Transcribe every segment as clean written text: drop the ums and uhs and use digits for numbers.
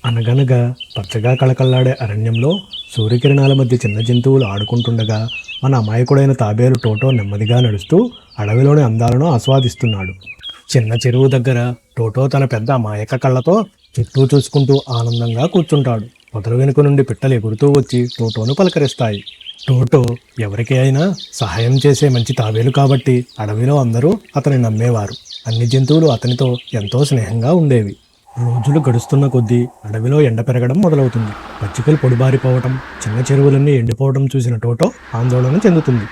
అనగనగా పచ్చగా కళకళ్లాడే అరణ్యంలో సూర్యకిరణాల మధ్య చిన్న జంతువులు ఆడుకుంటుండగా మన అమాయకుడైన తాబేలు టోటో నెమ్మదిగా నడుస్తూ అడవిలోని అందాలను ఆస్వాదిస్తున్నాడు. చిన్న చెరువు దగ్గర టోటో తన పెద్ద అమాయక కళ్ళతో చుట్టూ చూసుకుంటూ ఆనందంగా కూర్చుంటాడు. పొదల వెనుక నుండి పిట్టలు ఎగురుతూ వచ్చి టోటోను పలకరిస్తాయి. టోటో ఎవరికి అయినా సహాయం చేసే మంచి తాబేలు కాబట్టి అడవిలో అందరూ అతని నమ్మేవారు. అన్ని జంతువులు అతనితో ఎంతో స్నేహంగా ఉండేవి. రోజులు గడుస్తున్న కొద్దీ అడవిలో ఎండ పెరగడం మొదలవుతుంది. పచ్చికలు పొడిబారిపోవటం, చిన్న చెరువులన్నీ ఎండిపోవడం చూసిన టోటో ఆందోళన చెందుతుంది.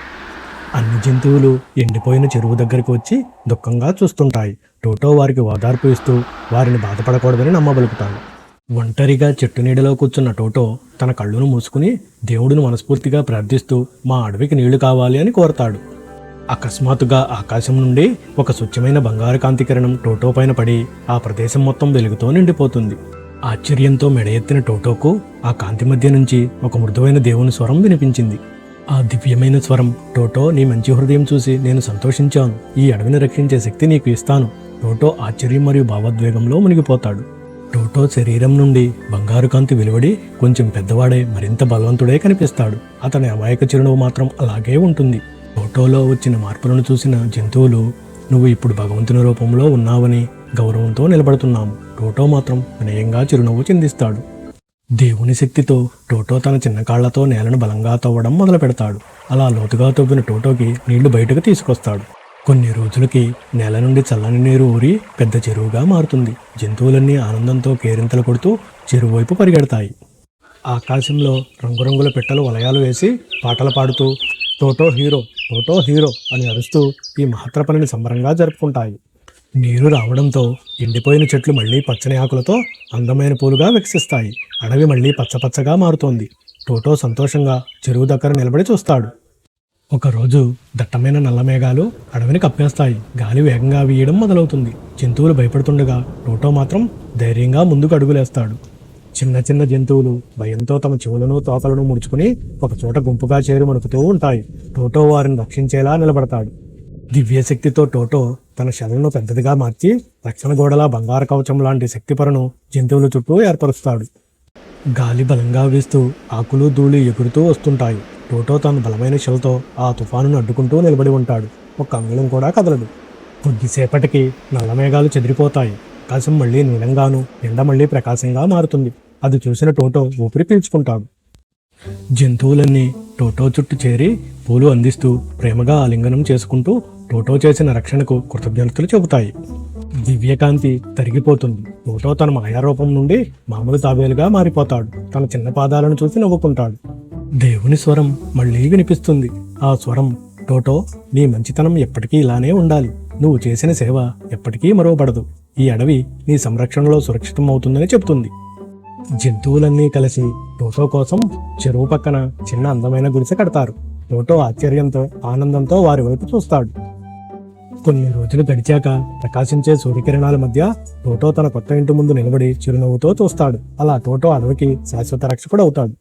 అన్ని జంతువులు ఎండిపోయిన చెరువు దగ్గరికి వచ్చి దుఃఖంగా చూస్తుంటాయి. టోటో వారికి ఓదార్పు ఇస్తూ వారిని బాధపడకూడదని నమ్మబలుకుతాడు. ఒంటరిగా చెట్టు నీడలో కూర్చున్న టోటో తన కళ్ళును మూసుకుని దేవుడిని మనస్ఫూర్తిగా ప్రార్థిస్తూ మా అడవికి నీళ్లు కావాలి అని కోరతాడు. అకస్మాత్తుగా ఆకాశం నుండి ఒక స్వచ్ఛమైన బంగారు కాంతి కిరణం టోటో పైన పడి ఆ ప్రదేశం మొత్తం వెలుగుతో నిండిపోతుంది. ఆశ్చర్యంతో మెడ ఎత్తిన టోటోకు ఆ కాంతి మధ్య నుంచి ఒక మృదువైన దేవుని స్వరం వినిపించింది. ఆ దివ్యమైన స్వరం, టోటో, నీ మంచి హృదయం చూసి నేను సంతోషించాను. ఈ అడవిని రక్షించే శక్తి నీకు ఇస్తాను. టోటో ఆశ్చర్యం మరియు భావోద్వేగంలో మునిగిపోతాడు. టోటో శరీరం నుండి బంగారు కాంతి వెలువడి కొంచెం పెద్దవాడై మరింత బలవంతుడే కనిపిస్తాడు. అతని అమాయక చిరునవ్వు మాత్రం అలాగే ఉంటుంది. టోటోలో వచ్చిన మార్పులను చూసిన జంతువులు, నువ్వు ఇప్పుడు భగవంతుని రూపంలో ఉన్నావని గౌరవంతో నిలబడుతున్నాము. టోటో మాత్రం వినయంగా చిరునవ్వు చిందిస్తాడు. దేవుని శక్తితో టోటో తన చిన్న కాళ్లతో నేలను బలంగా తవ్వడం మొదలు పెడతాడు. అలా లోతుగా తవ్విన టోటోకి నీళ్లు బయటకు తీసుకొస్తాడు. కొన్ని రోజులకి నేల నుండి చల్లని నీరు ఊరి పెద్ద చెరువుగా మారుతుంది. జంతువులన్నీ ఆనందంతో కేరింతలు కొడుతూ చెరువు వైపు పరిగెడతాయి. ఆకాశంలో రంగురంగుల పిట్టలు వలయాలు వేసి పాటలు పాడుతూ టోటో హీరో, టోటో హీరో అని అరుస్తూ ఈ మహత్తర పనిని సంబరంగా జరుపుకుంటాయి. నీరు రావడంతో ఎండిపోయిన చెట్లు మళ్లీ పచ్చని ఆకులతో అందమైన పూలుగా వికసిస్తాయి. అడవి మళ్లీ పచ్చపచ్చగా మారుతోంది. టోటో సంతోషంగా చెరువు దగ్గర నిలబడి చూస్తాడు. ఒకరోజు దట్టమైన నల్ల మేఘాలు అడవిని కప్పేస్తాయి. గాలి వేగంగా వీయడం మొదలవుతుంది. జంతువులు భయపడుతుండగా టోటో మాత్రం ధైర్యంగా ముందుకు అడుగులేస్తాడు. చిన్న చిన్న జంతువులు భయంతో తమ చెవులను తోకలను ముడుచుకుని ఒక చోట గుంపుగా చేరి మణుకుతూ ఉంటాయి. టోటో వారిని రక్షించేలా నిలబడతాడు. దివ్యశక్తితో టోటో తన శలను పెద్దదిగా మార్చి రక్షణ గోడలా బంగారు కవచం లాంటి శక్తి పొరను జంతువుల చుట్టూ ఏర్పరుస్తాడు. గాలి బలంగా వీస్తూ ఆకులు ధూళి ఎగురుతూ వస్తుంటాయి. టోటో తన బలమైన శలతో ఆ తుఫానును అడ్డుకుంటూ నిలబడి ఉంటాడు. ఒక అంగుళం కూడా కదలడు. కొద్దిసేపటికి నల్ల మేఘాలు చెదిరిపోతాయి. ఆకాశం మళ్లీ నీలంగాను, ఎండ మళ్లీ ప్రకాశంగా మారుతుంది. అది చూసిన టోటో ఊపిరి పీల్చుకుంటాడు. జంతువులన్నీ టోటో చుట్టూ చేరి పూలు అందిస్తూ ప్రేమగా ఆలింగనం చేసుకుంటూ టోటో చేసిన రక్షణకు కృతజ్ఞతలు చెబుతాయి. దివ్యకాంతి తరిగిపోతుంది. టోటో తన మాయారూపం నుండి మామూలు తాబేలుగా మారిపోతాడు. తన చిన్న పాదాలను చూసి నవ్వుకుంటాడు. దేవుని స్వరం మళ్లీ వినిపిస్తుంది. ఆ స్వరం, టోటో, నీ మంచితనం ఎప్పటికీ ఇలానే ఉండాలి. నువ్వు చేసిన సేవ ఎప్పటికీ మరువబడదు. ఈ అడవి నీ సంరక్షణలో సురక్షితం అవుతుందని చెబుతుంది. జంతువులన్నీ కలిసి టోటో కోసం చెరువు పక్కన చిన్న అందమైన గుడిసె కడతారు. టోటో ఆశ్చర్యంతో ఆనందంతో వారి వైపు చూస్తాడు. కొన్ని రోజులు గడిచాక ప్రకాశించే సూర్యకిరణాల మధ్య టోటో తన కొత్త ఇంటి ముందు నిలబడి చిరునవ్వుతో చూస్తాడు. అలా టోటో అడవికి శాశ్వత రక్షకుడు అవుతాడు.